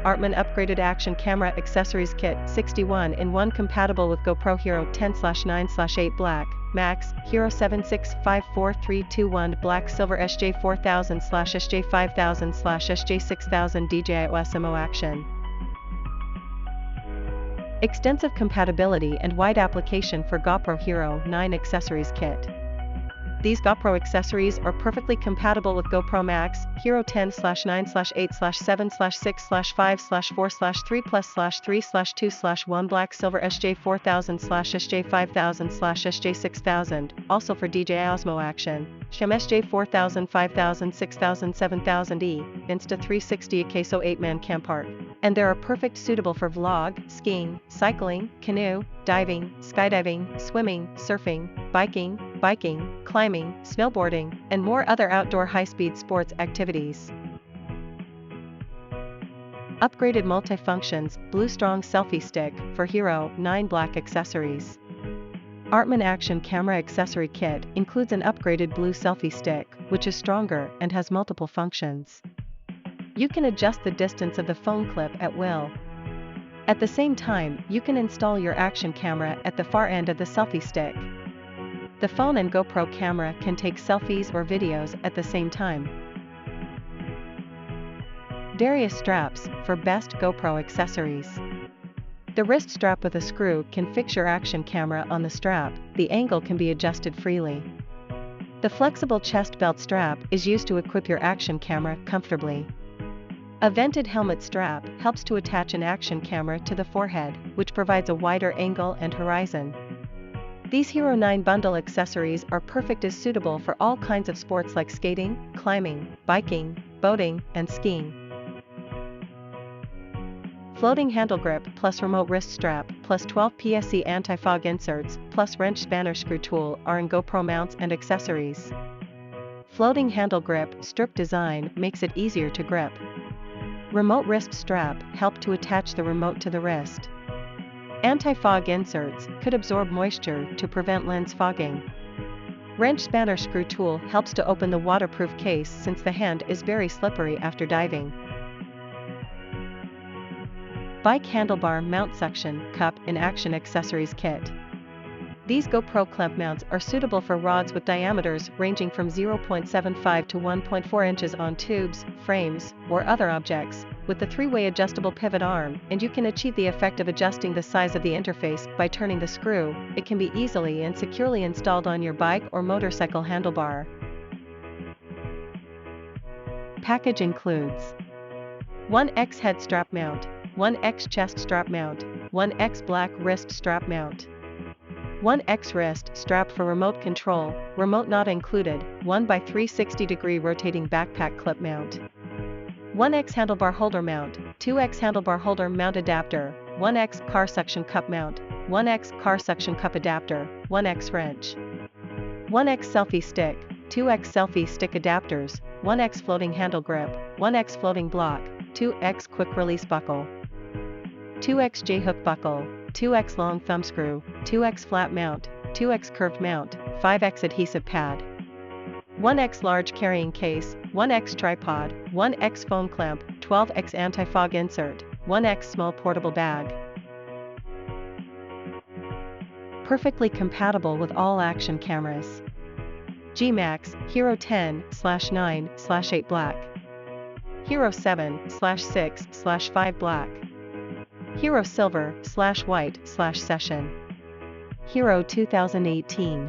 Artman Upgraded Action Camera Accessories Kit 61-in-1 compatible with GoPro Hero 10/9/8 Black, Max, Hero 7654321 Black Silver SJ4000/SJ5000/SJ6000 DJI OSMO ACTION. Extensive compatibility and wide application for GoPro Hero 9 Accessories Kit. These GoPro accessories are perfectly compatible with GoPro Max, Hero 10/9/8/7/6/5/4/3+/3/2/1 Black Silver SJ4000/SJ5000/SJ6000, also for DJI OSMO ACTION, SJCAM SJ4000 5000 6000 7000E, Insta360 AKASO 8-man Campark. And they are perfect suitable for vlog, skiing, cycling, canoe, diving, skydiving, swimming, surfing, biking, climbing, snowboarding, and more other outdoor high-speed sports activities. Upgraded multi-functions, Blue Strong Selfie Stick for Hero 9 Black accessories. Artman Action Camera Accessory Kit includes an upgraded blue selfie stick, which is stronger and has multiple functions. You can adjust the distance of the phone clip at will. At the same time, you can install your action camera at the far end of the selfie stick. The phone and GoPro camera can take selfies or videos at the same time. Various straps for best GoPro accessories. The wrist strap with a screw can fix your action camera on the strap. The angle can be adjusted freely. The flexible chest belt strap is used to equip your action camera comfortably. A vented helmet strap helps to attach an action camera to the forehead, which provides a wider angle and horizon. These Hero 9 bundle accessories are perfect as suitable for all kinds of sports like skating, climbing, biking, boating, and skiing. Floating handle grip plus remote wrist strap plus 12 PSE anti-fog inserts plus wrench spanner screw tool are in GoPro mounts and accessories. Floating handle grip strip design makes it easier to grip. Remote wrist strap help to attach the remote to the wrist. Anti-fog inserts could absorb moisture to prevent lens fogging. Wrench spanner screw tool helps to open the waterproof case since the hand is very slippery after diving. Bike handlebar mount suction cup in Action Accessories Kit. These GoPro clamp mounts are suitable for rods with diameters ranging from 0.75 to 1.4 inches on tubes, frames, or other objects, with the 3-way adjustable pivot arm, and you can achieve the effect of adjusting the size of the interface by turning the screw. It can be easily and securely installed on your bike or motorcycle handlebar. Package includes 1X head strap mount, 1X chest strap mount, 1X black wrist strap mount, 1X wrist strap for remote control, remote not included, 1x360-degree rotating backpack clip mount, 1X handlebar holder mount, 2X handlebar holder mount adapter, 1X car suction cup mount, 1X car suction cup adapter, 1X wrench, 1X selfie stick, 2X selfie stick adapters, 1X floating handle grip, 1X floating block, 2X quick release buckle, 2X J-hook buckle, 2X long thumb screw, 2X flat mount, 2X curved mount, 5X adhesive pad, 1X large carrying case, 1X tripod, 1X phone clamp, 12X anti-fog insert, 1X small portable bag. Perfectly compatible with all action cameras. G-Max, Hero 10/9/8 Black, Hero 7/6/5 Black, Hero Silver/White/Session, Hero 2018,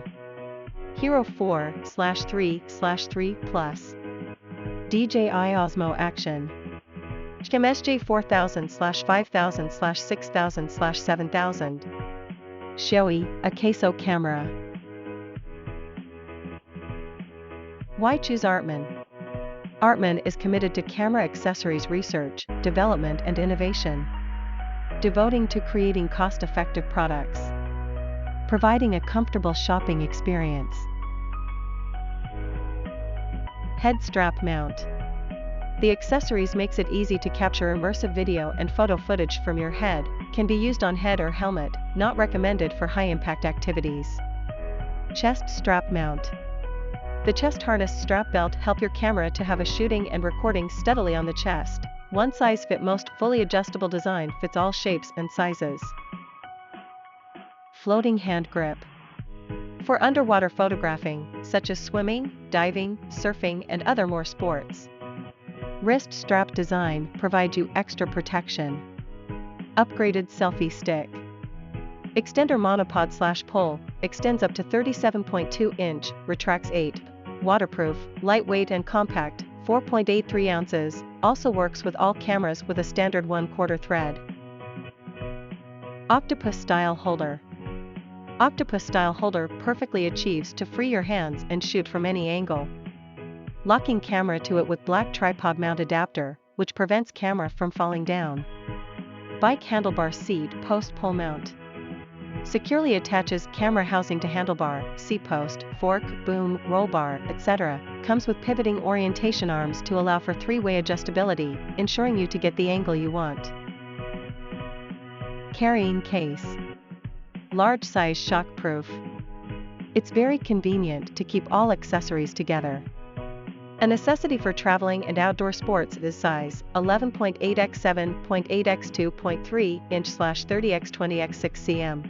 Hero 4/3/3 Plus, DJI OSMO ACTION, SJCAM SJ4000/5000/6000/7000, DJI AKASO camera. Why choose Artman? Artman is committed to camera accessories research, development and innovation, devoting to creating cost-effective products, providing a comfortable shopping experience. Head strap mount. The accessories makes it easy to capture immersive video and photo footage from your head, can be used on head or helmet, not recommended for high-impact activities. Chest strap mount. The chest harness strap belt help your camera to have a shooting and recording steadily on the chest. One size fit most. Fully adjustable design fits all shapes and sizes. Floating hand grip. For underwater photographing, such as swimming, diving, surfing and other more sports. Wrist strap design provides you extra protection. Upgraded selfie stick. Extender monopod / pole, extends up to 37.2 inch, retracts 8. Waterproof, lightweight and compact, 4.83 ounces, also works with all cameras with a standard 1/4 thread. Octopus style holder. Octopus style holder perfectly achieves to free your hands and shoot from any angle. Locking camera to it with black tripod mount adapter, which prevents camera from falling down. Bike handlebar seat post pole mount. Securely attaches camera housing to handlebar, seat post, fork, boom, roll bar, etc. Comes with pivoting orientation arms to allow for 3-way adjustability, ensuring you to get the angle you want. Carrying case. Large size shock proof. It's very convenient to keep all accessories together. A necessity for traveling and outdoor sports. Is size 11.8 x 7.8 x 2.3 inch / 30 x 20 x 6 cm.